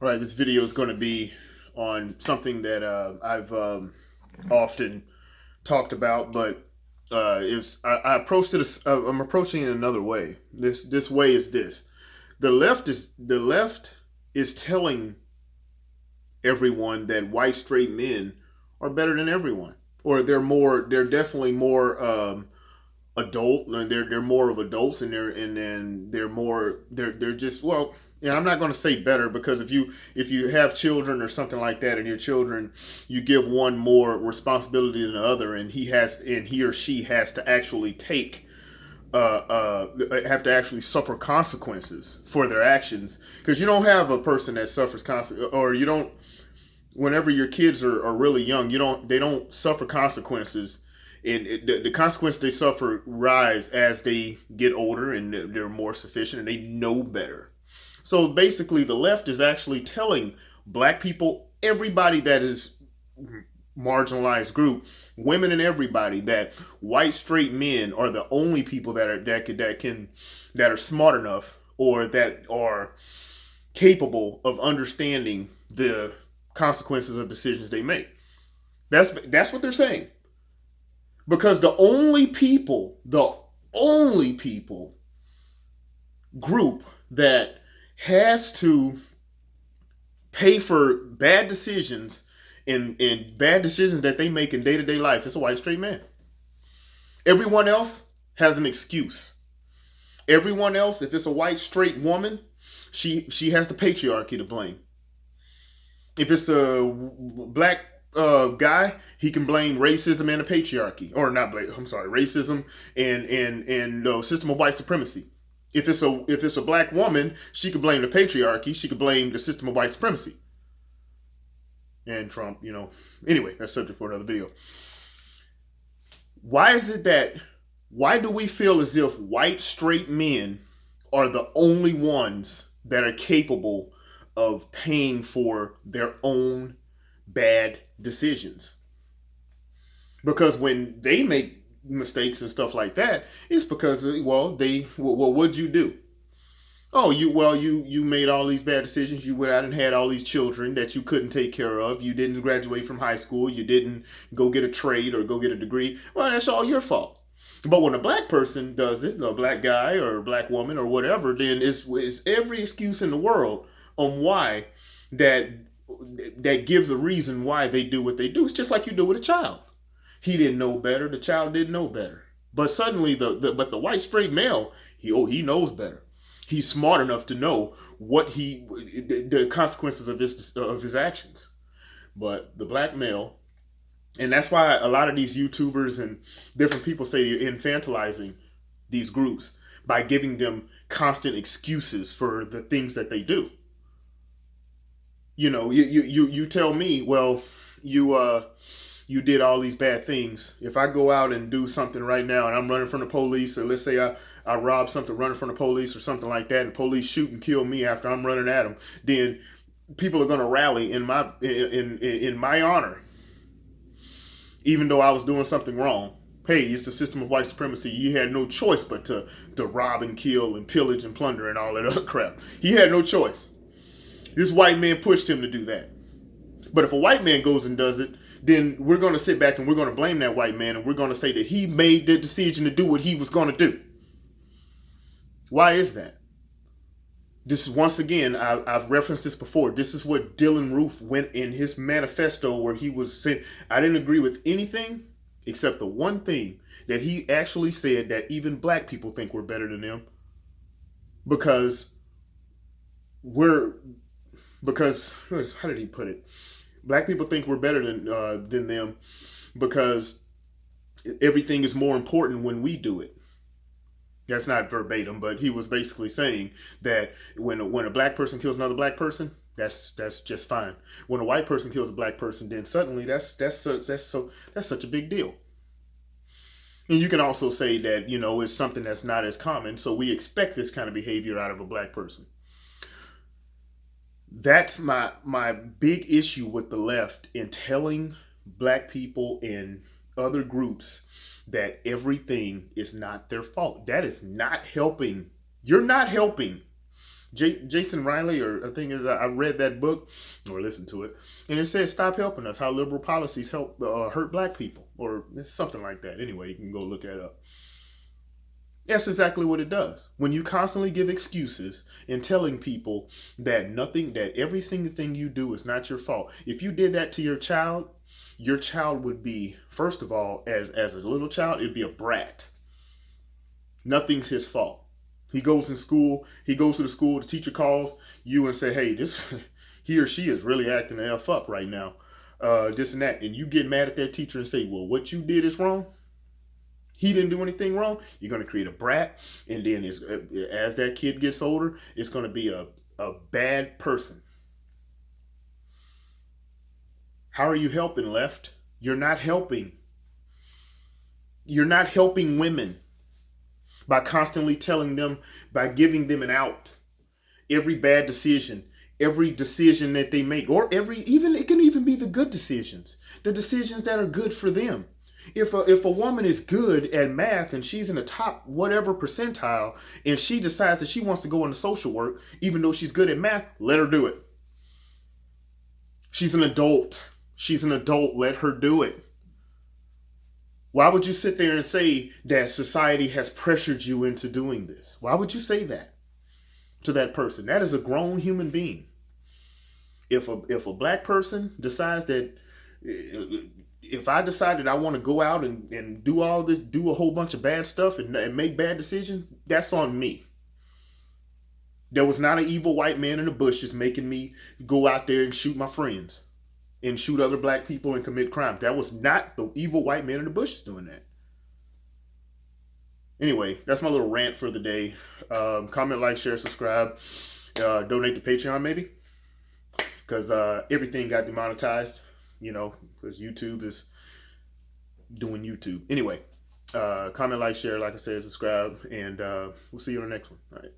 All right, this video is going to be on something that I've often talked about, but I approached it. I'm approaching it another way. This way is this: the left is telling everyone that white straight men are better than everyone, or they're definitely more adult, and they're more of adults, and they're just, well, yeah, I'm not going to say better, because if you have children or something like that, and your children, you give one more responsibility than the other, and he or she has to actually have to actually suffer consequences for their actions, because you don't have a person that suffers consequences, or you don't. Whenever your kids are really young, they don't suffer consequences, and the consequences they suffer rise as they get older, and they're more sufficient and they know better. So basically, the left is actually telling black people, everybody that is marginalized group, women, and everybody, that white straight men are the only people that are smart enough, or that are capable of understanding the consequences of decisions they make. That's what they're saying. Because the only people group that has to pay for bad decisions, and bad decisions that they make in day-to-day life, is a white straight man. Everyone else has an excuse. Everyone else, if it's a white straight woman, she has the patriarchy to blame. If it's a black guy, he can blame racism and the patriarchy, or not blame. I'm sorry, racism and the system of white supremacy. If it's a black woman, she could blame the patriarchy. She could blame the system of white supremacy and Trump. Anyway, that's subject for another video. Why is it that? Why do we feel as if white straight men are the only ones that are capable of paying for their own bad decisions? Because when they make mistakes and stuff like that, it's because, what'd you do? Oh, you made all these bad decisions. You went out and had all these children that you couldn't take care of. You didn't graduate from high school. You didn't go get a trade or go get a degree. Well, that's all your fault. But when a black person does it, a black guy or a black woman or whatever, then it's every excuse in the world on why that that gives a reason why they do what they do. It's just like you do with a child. He didn't know better. The child didn't know better. But suddenly, the white straight male, he knows better. He's smart enough to know the consequences of his actions. But the black male, and that's why a lot of these YouTubers and different people say you're infantilizing these groups by giving them constant excuses for the things that they do. You tell me, well, you did all these bad things. If I go out and do something right now, and I'm running from the police, or let's say I rob something running from the police or something like that, and police shoot and kill me after I'm running at them, then people are going to rally in my honor, even though I was doing something wrong. Hey, it's the system of white supremacy. You had no choice but to rob and kill and pillage and plunder and all that other crap. He had no choice. This white man pushed him to do that. But if a white man goes and does it, then we're going to sit back and we're going to blame that white man, and we're going to say that he made the decision to do what he was going to do. Why is that? This is, once again, I've referenced this before. This is what Dylan Roof went in his manifesto, where he was saying, I didn't agree with anything except the one thing that he actually said, that even black people think we're better than them, because how did he put it? Black people think we're better than them because everything is more important when we do it. That's not verbatim, but he was basically saying that when a black person kills another black person, that's just fine. When a white person kills a black person, then suddenly that's such a big deal. And you can also say that it's something that's not as common, so we expect this kind of behavior out of a black person. That's my big issue with the left in telling black people and other groups that everything is not their fault. That is not helping. You're not helping Jason Riley, or I think is I read that book or listened to it, and it says stop helping us. How liberal policies help hurt black people, or it's something like that. Anyway, you can go look that up. That's exactly what it does. When you constantly give excuses and telling people that every single thing you do is not your fault. If you did that to your child would be, first of all, as a little child, it'd be a brat. Nothing's his fault. He goes in school, he goes to the school, the teacher calls you and say, hey, this he or she is really acting the F up right now. This and that. And you get mad at that teacher and say, well, what you did is wrong. He didn't do anything wrong. You're going to create a brat. And then as that kid gets older, it's going to be a bad person. How are you helping, left? You're not helping. You're not helping women by constantly telling them, by giving them an out. Every bad decision, every decision that they make, or it can even be the good decisions, the decisions that are good for them. If a woman is good at math and she's in the top whatever percentile and she decides that she wants to go into social work, even though she's good at math, let her do it. She's an adult. She's an adult. Let her do it. Why would you sit there and say that society has pressured you into doing this? Why would you say that to that person? That is a grown human being. If a black person decides that, if I decided I want to go out and do all this, do a whole bunch of bad stuff and make bad decisions, that's on me. There was not an evil white man in the bushes making me go out there and shoot my friends and shoot other black people and commit crime. That was not the evil white man in the bushes doing that. Anyway, that's my little rant for the day. Comment, like, share, subscribe. Donate to Patreon maybe. Because everything got demonetized. Because YouTube is doing YouTube. Anyway, comment, like, share, like I said, subscribe. And we'll see you on the next one. All right.